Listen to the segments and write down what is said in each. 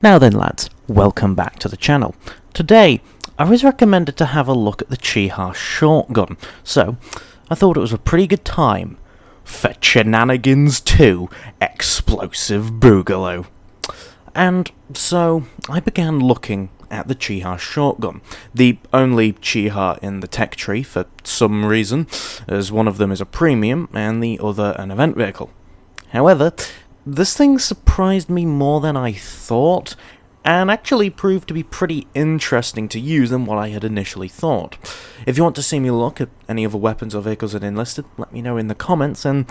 Now then lads, welcome back to the channel. Today, I was recommended to have a look at the Chi shotgun, so I thought it was a pretty good time for Chi-Nanigans 2 Explosive Boogaloo. And so, I began looking at the Chi shotgun, the only Chi in the tech tree for some reason, as one of them is a premium and the other an event vehicle. However, this thing surprised me more than I thought, and actually proved to be pretty interesting to use than what I had initially thought. If you want to see me look at any other weapons or vehicles at Enlisted, let me know in the comments, and,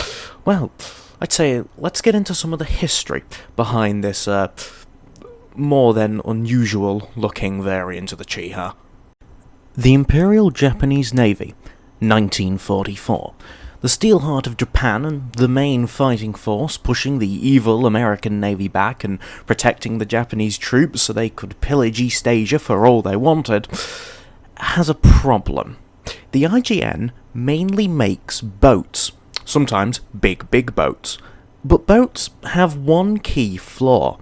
well, I'd say let's get into some of the history behind this, more than unusual looking variant of the Chi. The Imperial Japanese Navy, 1944. The steel heart of Japan and the main fighting force pushing the evil American Navy back and protecting the Japanese troops so they could pillage East Asia for all they wanted, has a problem. The IJN mainly makes boats, sometimes big boats, but boats have one key flaw: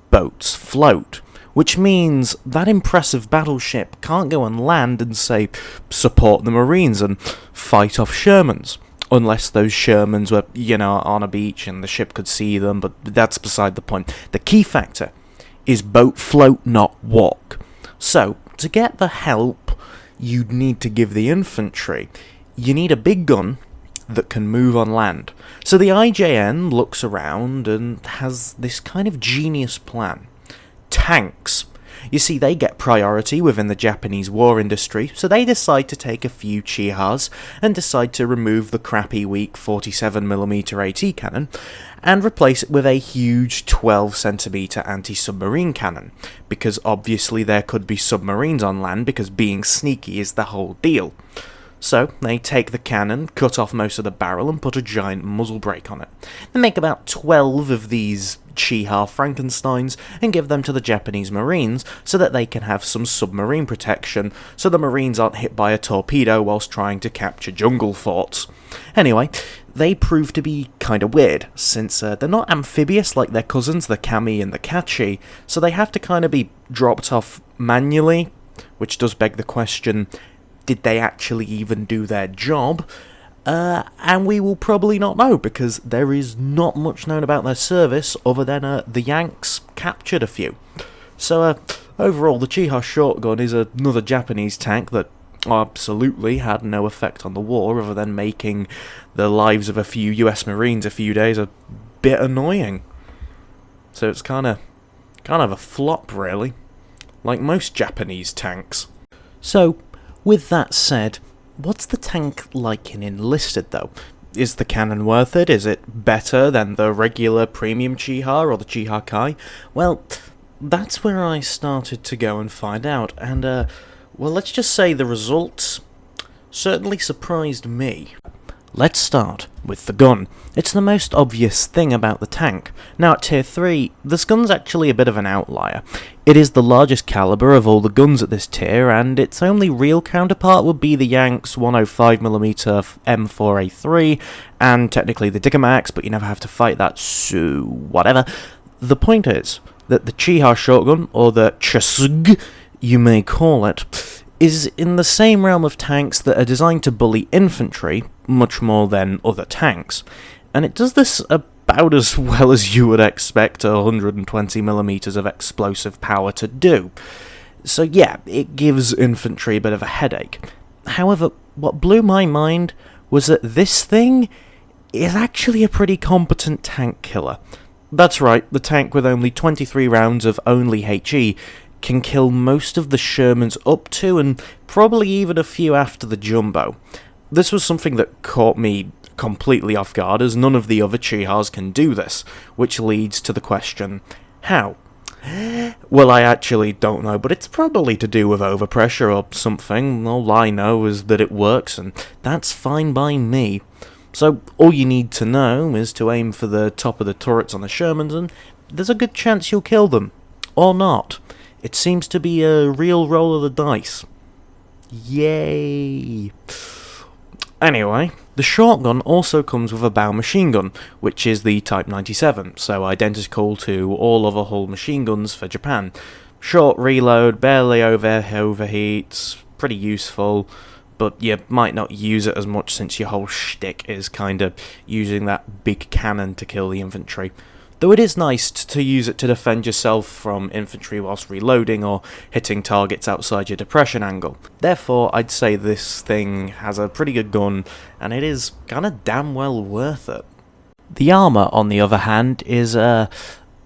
boats float, which means that impressive battleship can't go on land and, say, support the Marines and fight off Shermans. Unless those Shermans were, on a beach and the ship could see them, but that's beside the point. The key factor is boat float, not walk. So, to get the help you'd need to give the infantry, you need a big gun that can move on land. So the IJN looks around and has this kind of genius plan. Tanks. You see, they get priority within the Japanese war industry, so they decide to take a few Chi-Has and decide to remove the crappy, weak 47mm AT cannon and replace it with a huge 12cm anti-submarine cannon, because obviously there could be submarines on land, because being sneaky is the whole deal. So, they take the cannon, cut off most of the barrel, and put a giant muzzle brake on it. They make about 12 of these Chi Frankensteins and give them to the Japanese Marines so that they can have some submarine protection, so the Marines aren't hit by a torpedo whilst trying to capture jungle forts. Anyway, they prove to be kinda weird, since they're not amphibious like their cousins, the Kami and the Kachi, so they have to kinda be dropped off manually, which does beg the question, did they actually even do their job? And we will probably not know, because there is not much known about their service other than the Yanks captured a few. So overall, the Chi shotgun is another Japanese tank that absolutely had no effect on the war other than making the lives of a few US Marines a few days a bit annoying. So it's kind of a flop, really, like most Japanese tanks. So, with that said, what's the tank like in Enlisted, though? Is the cannon worth it? Is it better than the regular premium Chi or the Chi Kai? Well, that's where I started to go and find out, and, well, let's just say the results certainly surprised me. Let's start with the gun. It's the most obvious thing about the tank. Now at tier 3, this gun's actually a bit of an outlier. It is the largest caliber of all the guns at this tier, and its only real counterpart would be the Yanks 105mm M4A3, and technically the Dicamax, but you never have to fight that, so whatever. The point is that the Chi shotgun, or the Chasug, you may call it, is in the same realm of tanks that are designed to bully infantry much more than other tanks, and it does this about as well as you would expect 120mm of explosive power to do. So yeah, it gives infantry a bit of a headache. However, what blew my mind was that this thing is actually a pretty competent tank killer. That's right, the tank with only 23 rounds of only HE can kill most of the Shermans up to, and probably even a few after the Jumbo. This was something that caught me completely off guard, as none of the other Chi can do this, which leads to the question, how? Well, I actually don't know, but it's probably to do with overpressure or something. All I know is that it works, and that's fine by me. So all you need to know is to aim for the top of the turrets on the Shermans, and there's a good chance you'll kill them. Or not. It seems to be a real roll of the dice. Yay! Anyway, The shotgun also comes with a bow machine gun, which is the Type 97, so identical to all other hull machine guns for Japan. Short reload, barely overheats, pretty useful, but you might not use it as much since your whole shtick is kinda using that big cannon to kill the infantry. Though it is nice to use it to defend yourself from infantry whilst reloading or hitting targets outside your depression angle. Therefore, I'd say this thing has a pretty good gun, and it is kinda damn well worth it. The armour, on the other hand, is,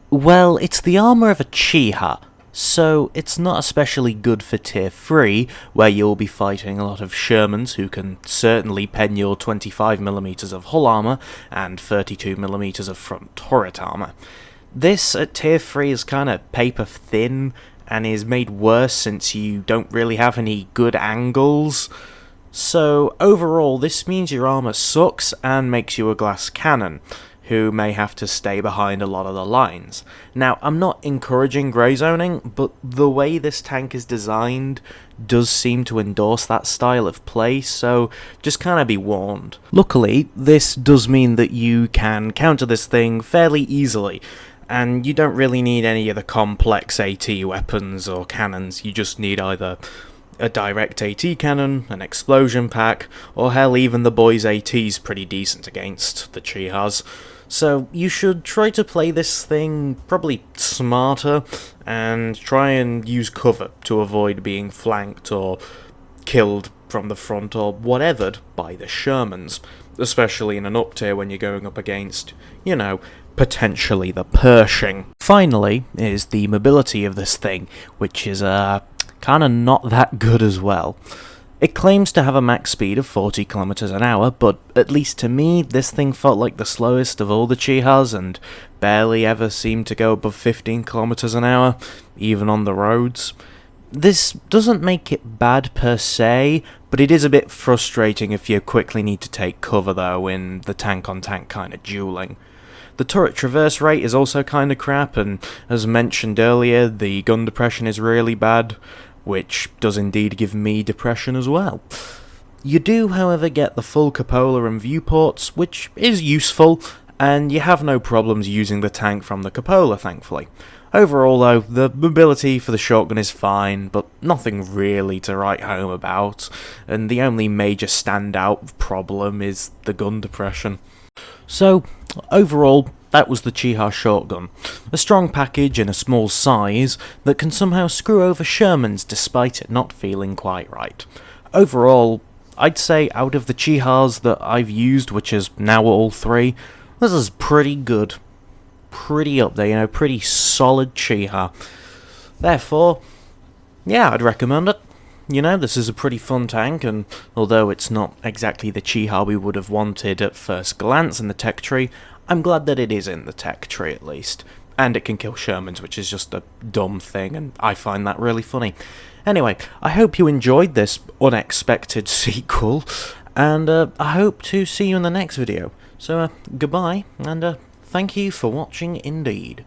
well, it's the armour of a Chi-Ha, so it's not especially good for Tier 3, where you'll be fighting a lot of Shermans who can certainly pen your 25mm of hull armour and 32mm of front turret armour. This at Tier 3 is kinda paper thin, and is made worse since you don't really have any good angles. So overall, this means your armour sucks and makes you a glass cannon, who may have to stay behind a lot of the lines. Now, I'm not encouraging grey zoning, but the way this tank is designed does seem to endorse that style of play, so just kinda be warned. Luckily, this does mean that you can counter this thing fairly easily, and you don't really need any of the complex AT weapons or cannons. You just need either a direct AT cannon, an explosion pack, or hell, even the boys' AT's pretty decent against the Chi-Has. So you should try to play this thing probably smarter, and try and use cover to avoid being flanked or killed from the front or whatever by the Shermans, especially in an up tier when you're going up against, you know, potentially the Pershing. Finally is the mobility of this thing, which is kinda not that good as well. It claims to have a max speed of 40 km an hour, but at least to me, this thing felt like the slowest of all the Chi-Has, and barely ever seemed to go above 15 km an hour, even on the roads. This doesn't make it bad per se, but it is a bit frustrating if you quickly need to take cover though in the tank-on-tank kind of dueling. The turret traverse rate is also kinda crap, and as mentioned earlier, the gun depression is really bad, which does indeed give me depression as well. You do, however, get the full cupola and viewports, which is useful, and you have no problems using the tank from the cupola, thankfully. Overall, though, the mobility for the shotgun is fine, but nothing really to write home about, and the only major standout problem is the gun depression. So, overall, that was the Chi-Ha shotgun. A strong package in a small size that can somehow screw over Shermans despite it not feeling quite right. Overall, I'd say out of the Chi-Has that I've used, which is now all three, this is pretty good. Pretty up there, you know, pretty solid Chi-Ha. Therefore, yeah, I'd recommend it. You know, this is a pretty fun tank, and although it's not exactly the Chi-Ha we would have wanted at first glance in the tech tree, I'm glad that it is in the tech tree at least. And it can kill Shermans, which is just a dumb thing, and I find that really funny. Anyway, I hope you enjoyed this unexpected sequel, and I hope to see you in the next video. So, goodbye, and thank you for watching indeed.